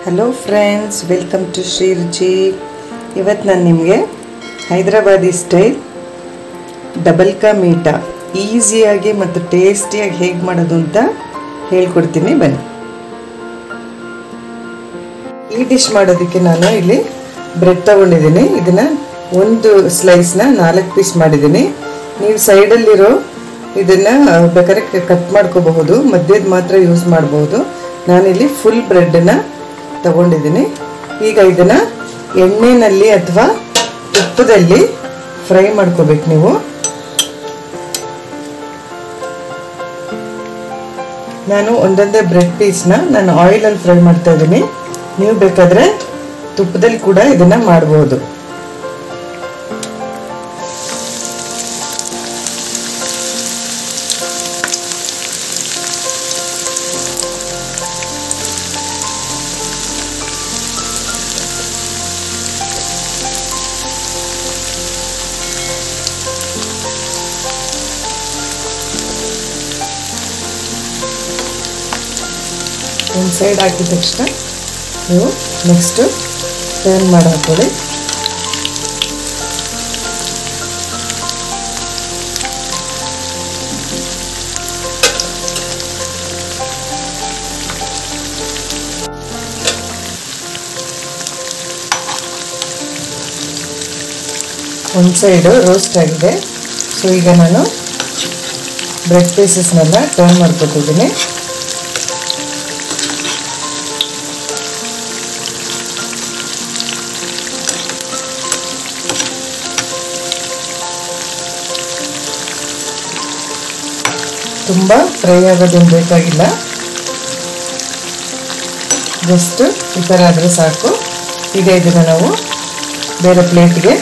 Hello friends, welcome to Sri Ruchi. ಇವತ್ತು ನಾನು ನಿಮಗೆ ಹೈದರಾಬಾದಿ ಸ್ಟೈಲ್ ಡಬಲ್ ಕಾ ಮೀಠಾ ಈಸಿಯಾಗಿ ಮತ್ತು ಟೇಸ್ಟಿಯಾಗಿ ಹೇಗೆ ಮಾಡೋದು ಅಂತ ಹೇಳ್ಕೊಡ್ತೀನಿ, ಬನ್ನಿ. ಈ ಡಿಶ್ ಮಾಡೋದಕ್ಕೆ ನಾನು ಇಲ್ಲಿ ಬ್ರೆಡ್ ತಗೊಂಡಿದ್ದೀನಿ. ಇದನ್ನು ಒಂದು ಸ್ಲೈಸ್ನ 4 ಪೀಸ್ ಮಾಡಿದ್ದೀನಿ. ನೀವು ಸೈಡಲ್ಲಿರೋ ಇದನ್ನು ಬೇಕಾದ್ರೆ ಕಟ್ ಮಾಡ್ಕೋಬಹುದು, ಮಧ್ಯದ ಮಾತ್ರ ಯೂಸ್ ಮಾಡಬಹುದು. ನಾನಿಲ್ಲಿ ಫುಲ್ ಬ್ರೆಡ್ಡನ್ನು ತಗೊಂಡಿದ್ದೀನಿ. ಈಗ ಇದನ್ನು ಎಣ್ಣೆಯಲ್ಲಿ ಅಥವಾ ತುಪ್ಪದಲ್ಲಿ ಫ್ರೈ ಮಾಡ್ಕೋಬೇಕು. ನೀವು ನಾನು ಒಂದೊಂದೇ ಬ್ರೆಡ್ ಪೀಸ್ನ ನಾನು ಆಯಿಲಲ್ಲಿ ಫ್ರೈ ಮಾಡ್ತಾ ಇದ್ದೀನಿ. ನೀವು ಬೇಕಾದರೆ ತುಪ್ಪದಲ್ಲಿ ಕೂಡ ಇದನ್ನು ಮಾಡಬಹುದು. ಒಂದು ಸೈಡ್ ಹಾಕಿದ ತಕ್ಷಣ ನೀವು ನೆಕ್ಸ್ಟು ಟರ್ನ್ ಮಾಡಿ ಹಾಕೊಳ್ಳಿ. ಒಂದು ಸೈಡು ರೋಸ್ಟ್ ಆಗಿದೆ. ಸೊ ಈಗ ನಾನು ಬ್ರೆಡ್ ಪೀಸಸ್ನೆಲ್ಲ ಟರ್ನ್ ಮಾಡ್ಕೊತಿದ್ದೀನಿ. ತುಂಬ ಫ್ರೈ ಆಗೋದೇನು ಬೇಕಾಗಿಲ್ಲ, ಜಸ್ಟ್ ಈ ಥರ ಆದರೆ ಸಾಕು. ಈಗ ಇದನ್ನು ನಾವು ಬೇರೆ ಪ್ಲೇಟ್ಗೆ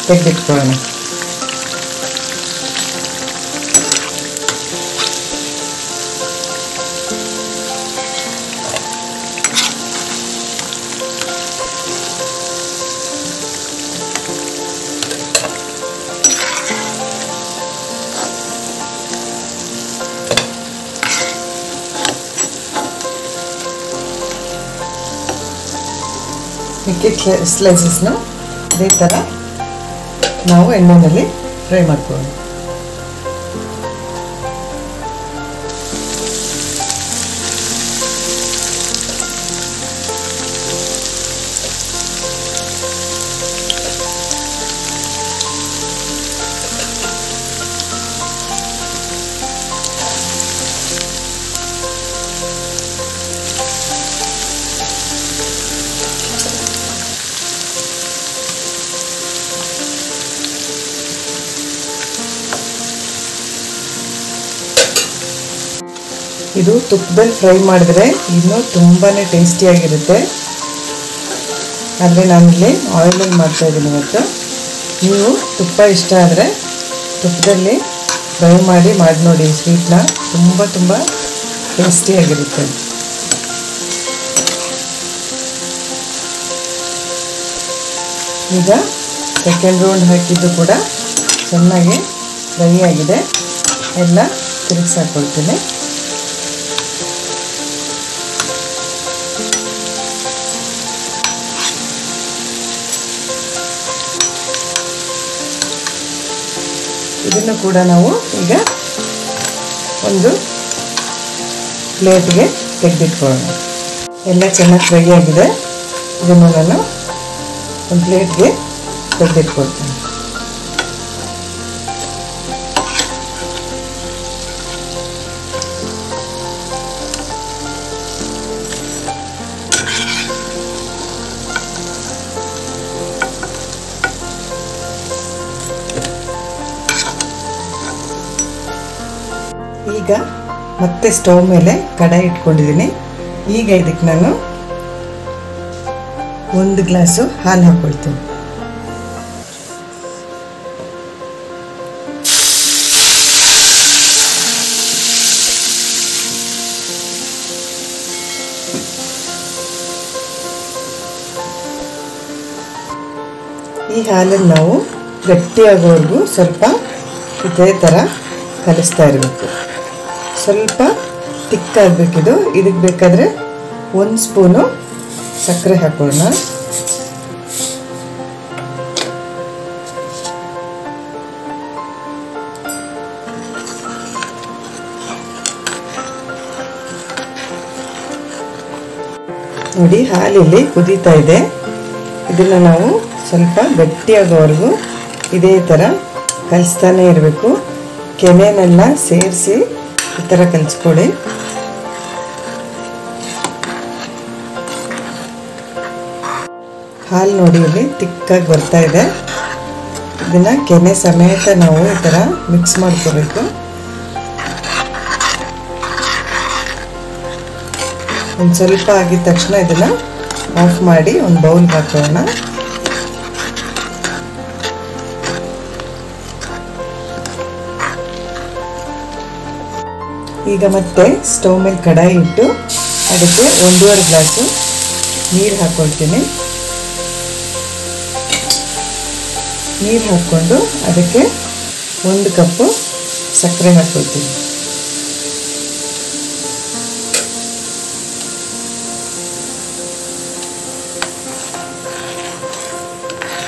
ತೆಗೆದಿಟ್ಕೊಳ್ಳೋಣ. ಮಿಕ್ಕಿದ ಸ್ಲೈಸಸ್ನ ಇದೇ ಥರ ನಾವು ಎಣ್ಣೆಯಲ್ಲಿ ಫ್ರೈ ಮಾಡ್ಕೊಳ್ಳೋಣ. ಇದು ತುಪ್ಪದಲ್ಲಿ ಫ್ರೈ ಮಾಡಿದ್ರೆ ಇನ್ನೂ ತುಂಬಾ ಟೇಸ್ಟಿಯಾಗಿರುತ್ತೆ. ಆದರೆ ನಾನಿಲ್ಲಿ ಆಯಿಲಲ್ಲಿ ಮಾಡ್ತಾಯಿದ್ದೀನಿ ಇವತ್ತು. ನೀವು ತುಪ್ಪ ಇಷ್ಟ ಆದರೆ ತುಪ್ಪದಲ್ಲಿ ಫ್ರೈ ಮಾಡಿ ನೋಡಿ ಸ್ವೀಟ್ನ. ತುಂಬ ಟೇಸ್ಟಿಯಾಗಿರುತ್ತೆ. ಈಗ ಸೆಕೆಂಡ್ ರೌಂಡ್ ಹಾಕಿದ್ದು ಕೂಡ ಚೆನ್ನಾಗಿ ಫ್ರೈ ಆಗಿದೆ. ಎಲ್ಲ ತಿರುಗಿಸಾಕೊಳ್ತೀನಿ. ಇದನ್ನು ಕೂಡ ನಾವು ಈಗ ಒಂದು ಪ್ಲೇಟ್ಗೆ ತೆಗೆದಿಟ್ಕೊಳ್ಳೋಣ. ಎಲ್ಲ ಚೆನ್ನಾಗಿ ಫ್ರೈ ಆಗಿದೆ. ಇದನ್ನು ನಾನು ಒಂದು ಪ್ಲೇಟ್ಗೆ ತೆಗೆದಿಟ್ಕೊಳ್ತೀನಿ. ಈಗ ಮತ್ತೆ ಸ್ಟವ್ ಮೇಲೆ ಕಡಾಯಿ ಇಟ್ಕೊಂಡಿದ್ದೀನಿ. ಈಗ ಇದಕ್ಕೆ ನಾನು 1 ಗ್ಲಾಸು ಹಾಲು ಹಾಕ್ಕೊಳ್ತೀನಿ. ಈ ಹಾಲನ್ನು ನಾವು ಗಟ್ಟಿಯಾಗೋವರೆಗೂ ಸ್ವಲ್ಪ ಇದೇ ಥರ ಕಲಿಸ್ತಾ ಇರಬೇಕು. ಸ್ವಲ್ಪ ತಿಕ್ಕಾಗಬೇಕಿದು. ಇದಕ್ಕೆ ಬೇಕಾದರೆ 1 ಸ್ಪೂನು ಸಕ್ಕರೆ ಹಾಕೋಣ. ನೋಡಿ ಹಾಲಿಲ್ಲಿ ಕುದೀತಾ ಇದೆ. ಇದನ್ನು ನಾವು ಸ್ವಲ್ಪ ಗಟ್ಟಿಯಾಗೋವರೆಗೂ ಇದೇ ಥರ ಕಲಿಸ್ತಾನೆ ಇರಬೇಕು. ಕೆನೆನೆಲ್ಲ ಸೇರಿಸಿ ಈ ಥರ ಕಲಿಸ್ಕೊಡಿ. ಹಾಲು ನೋಡಿ ಇಲ್ಲಿ ತಿಕ್ಕಾಗಿ ಬರ್ತಾ ಇದೆ. ಇದನ್ನು ಕೆನೆ ಸಮೇತ ನಾವು ಈ ಥರ ಮಿಕ್ಸ್ ಮಾಡ್ಕೋಬೇಕು. ಒಂದು ಸ್ವಲ್ಪ ಆಗಿದ ತಕ್ಷಣ ಇದನ್ನು ಆಫ್ ಮಾಡಿ ಒಂದು ಬೌಲ್ ಹಾಕೋಣ. ಈಗ ಮತ್ತೆ ಸ್ಟವ್ ಮೇಲೆ ಕಡಾಯಿ ಇಟ್ಟು ಅದಕ್ಕೆ 1.5 ಗ್ಲಾಸು ನೀರು ಹಾಕ್ಕೊಳ್ತೀನಿ. ನೀರು ಹಾಕ್ಕೊಂಡು ಅದಕ್ಕೆ 1 ಕಪ್ಪು ಸಕ್ಕರೆ ಹಾಕ್ಕೊಳ್ತೀನಿ.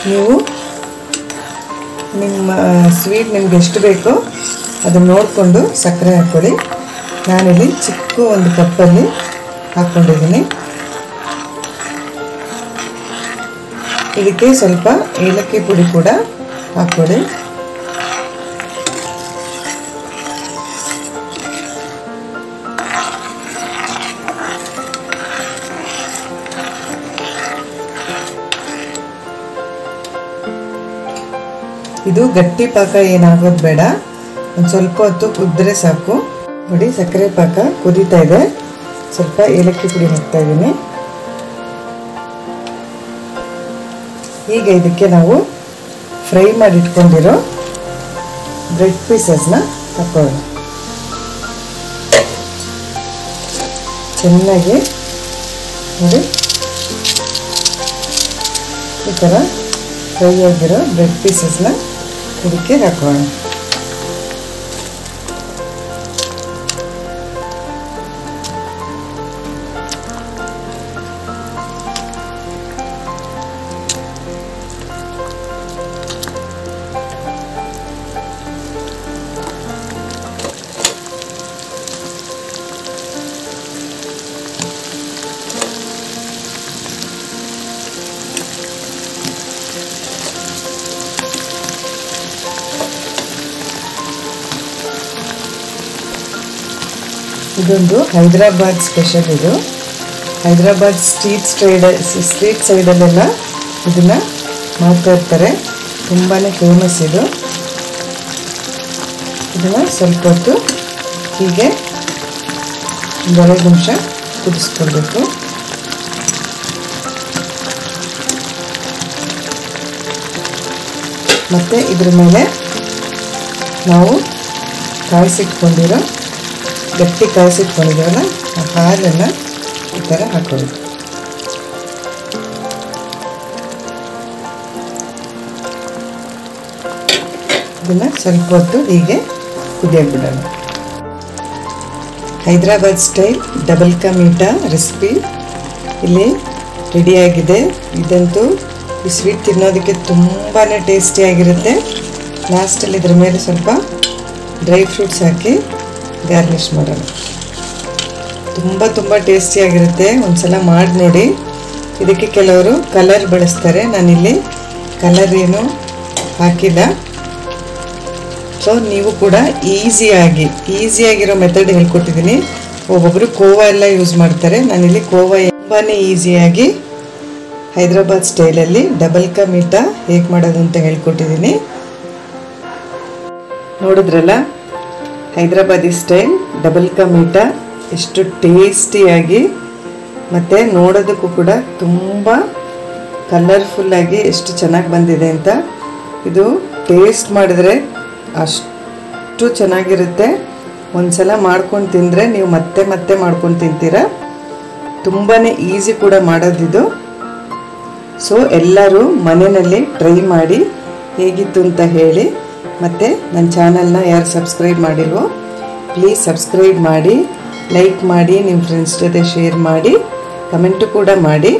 ನೀವು ನಿಮ್ಮ ಸ್ವೀಟ್ ನಿಮ್ಗೆ ಎಷ್ಟು ಬೇಕೋ ಅದನ್ನು ನೋಡಿಕೊಂಡು ಸಕ್ಕರೆ ಹಾಕ್ಕೊಳ್ಳಿ. ನಾನಿಲ್ಲಿ ಚಿಕ್ಕ 1 ಕಪ್ಪಲ್ಲಿ ಹಾಕ್ಕೊಂಡಿದ್ದೀನಿ. ಇದಕ್ಕೆ ಸ್ವಲ್ಪ ಏಲಕ್ಕಿ ಪುಡಿ ಕೂಡ ಹಾಕ್ಕೊಳ್ಳಿ. ಇದು ಗಟ್ಟಿ ಪಾಕ ಏನಾಗೋದು ಬೇಡ, ಒಂದು ಸ್ವಲ್ಪ ಹೊತ್ತು ಕುದ್ರೆ ಸಾಕು. ನೋಡಿ ಸಕ್ಕರೆ ಪಾಕ ಕುದೀತಾ ಇದೆ. ಸ್ವಲ್ಪ ಏಲಕ್ಕಿ ಪುಡಿ ಹಾಕ್ತಾ ಇದ್ದೀನಿ. ಈಗ ಇದಕ್ಕೆ ನಾವು ಫ್ರೈ ಮಾಡಿ ಇಟ್ಕೊಂಡಿರೋ ಬ್ರೆಡ್ ಪೀಸಸ್ನ ಹಾಕೋಣ. ಚೆನ್ನಾಗಿ ನೋಡಿ ಈ ಥರ ಫ್ರೈ ಆಗಿರೋ ಬ್ರೆಡ್ ಪೀಸಸ್ನ ಇದಕ್ಕೆ ಹಾಕೋಣ. ಇದೊಂದು ಹೈದರಾಬಾದ್ ಸ್ಪೆಷಲ್. ಇದು ಹೈದರಾಬಾದ್ ಸ್ಟ್ರೀಟ್ ಸೈಡಲ್ಲೆಲ್ಲ ಇದನ್ನು ಮಾಡ್ತಾ ಇರ್ತಾರೆ. ತುಂಬಾ ಫೇಮಸ್ ಇದು. ಇದನ್ನು ಸ್ವಲ್ಪ ಹೊತ್ತು ಹೀಗೆ 2 ನಿಮಿಷ ಕುದಿಸ್ಕೊಳ್ಬೇಕು. ಮತ್ತು ಇದ್ರ ಮೇಲೆ ನಾವು ಗಟ್ಟಿ ಕಾಯಿಸಿಟ್ಕೊಂಡಿದ್ದೀವಲ್ಲ ಆ ಹಾಲನ್ನು ಈ ಥರ ಹಾಕೊಳ್ಳೋದು. ಇದನ್ನು ಸ್ವಲ್ಪ ಹೊತ್ತು ಹೀಗೆ ಕುದಿಯಕ್ಕೆ ಬಿಡೋಣ. ಹೈದರಾಬಾದ್ ಸ್ಟೈಲ್ ಡಬಲ್ ಕಾ ಮೀಠಾ ರೆಸಿಪಿ ಇಲ್ಲಿ ರೆಡಿಯಾಗಿದೆ. ಇದಂತೂ ಈ ಸ್ವೀಟ್ ತಿನ್ನೋದಕ್ಕೆ ತುಂಬಾ ಟೇಸ್ಟಿಯಾಗಿರುತ್ತೆ. ಲಾಸ್ಟಲ್ಲಿ ಇದ್ರ ಮೇಲೆ ಸ್ವಲ್ಪ ಡ್ರೈ ಫ್ರೂಟ್ಸ್ ಹಾಕಿ ಗಾರ್ನಿಷ್ ಮಾಡೋಣ. ತುಂಬ ಟೇಸ್ಟಿಯಾಗಿರುತ್ತೆ. ಒಂದ್ಸಲ ಮಾಡಿ ನೋಡಿ. ಇದಕ್ಕೆ ಕೆಲವರು ಕಲರ್ ಬಳಸ್ತಾರೆ. ನಾನಿಲ್ಲಿ ಕಲರ್ ಏನು ಹಾಕಿಲ್ಲ. ಸೊ ನೀವು ಕೂಡ ಈಸಿಯಾಗಿರೋ ಮೆಥಡ್ ಹೇಳ್ಕೊಟ್ಟಿದ್ದೀನಿ. ಒಬ್ಬೊಬ್ಬರು ಕೋವಾ ಎಲ್ಲ ಯೂಸ್ ಮಾಡ್ತಾರೆ. ನಾನಿಲ್ಲಿ ಕೋವಾ ತುಂಬಾ ಈಸಿಯಾಗಿ ಹೈದರಾಬಾದ್ ಸ್ಟೈಲಲ್ಲಿ ಡಬಲ್ ಕಾ ಮೀಠಾ ಹೇಗೆ ಮಾಡೋದು ಅಂತ ಹೇಳ್ಕೊಟ್ಟಿದ್ದೀನಿ. ನೋಡಿದ್ರಲ್ಲ, ಹೈದರಾಬಾದಿ ಸ್ಟೈಲ್ ಡಬಲ್ ಕಾ ಮೀಠಾ ಎಷ್ಟು ಟೇಸ್ಟಿಯಾಗಿ ಮತ್ತು ನೋಡೋದಕ್ಕೂ ಕೂಡ ತುಂಬ ಕಲರ್ಫುಲ್ಲಾಗಿ ಎಷ್ಟು ಚೆನ್ನಾಗಿ ಬಂದಿದೆ ಅಂತ. ಇದು ಟೇಸ್ಟ್ ಮಾಡಿದ್ರೆ ಅಷ್ಟು ಚೆನ್ನಾಗಿರುತ್ತೆ. ಒಂದ್ಸಲ ಮಾಡ್ಕೊಂಡು ತಿಂದರೆ ನೀವು ಮತ್ತೆ ಮಾಡ್ಕೊಂಡು ತಿಂತೀರ. ತುಂಬಾ ಈಸಿ ಕೂಡ ಮಾಡೋದಿದು. ಸೊ ಎಲ್ಲರೂ ಮನೆಯಲ್ಲಿ ಟ್ರೈ ಮಾಡಿ ಹೇಗಿತ್ತು ಅಂತ ಹೇಳಿ. ಮತ್ತು ನನ್ನ ಚಾನಲ್ನ ಯಾರು ಸಬ್ಸ್ಕ್ರೈಬ್ ಮಾಡಿಲ್ವೋ ಪ್ಲೀಸ್ ಸಬ್ಸ್ಕ್ರೈಬ್ ಮಾಡಿ, ಲೈಕ್ ಮಾಡಿ, ನಿಮ್ಮ ಫ್ರೆಂಡ್ಸ್ ಜೊತೆ ಶೇರ್ ಮಾಡಿ. ಕಮೆಂಟು ಕೂಡ ಮಾಡಿ.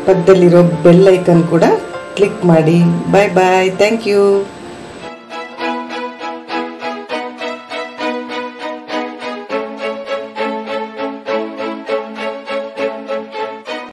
ಪಕ್ಕದಲ್ಲಿರೋ ಬೆಲ್ ಐಕನ್ ಕೂಡ ಕ್ಲಿಕ್ ಮಾಡಿ. Bye bye. Thank you.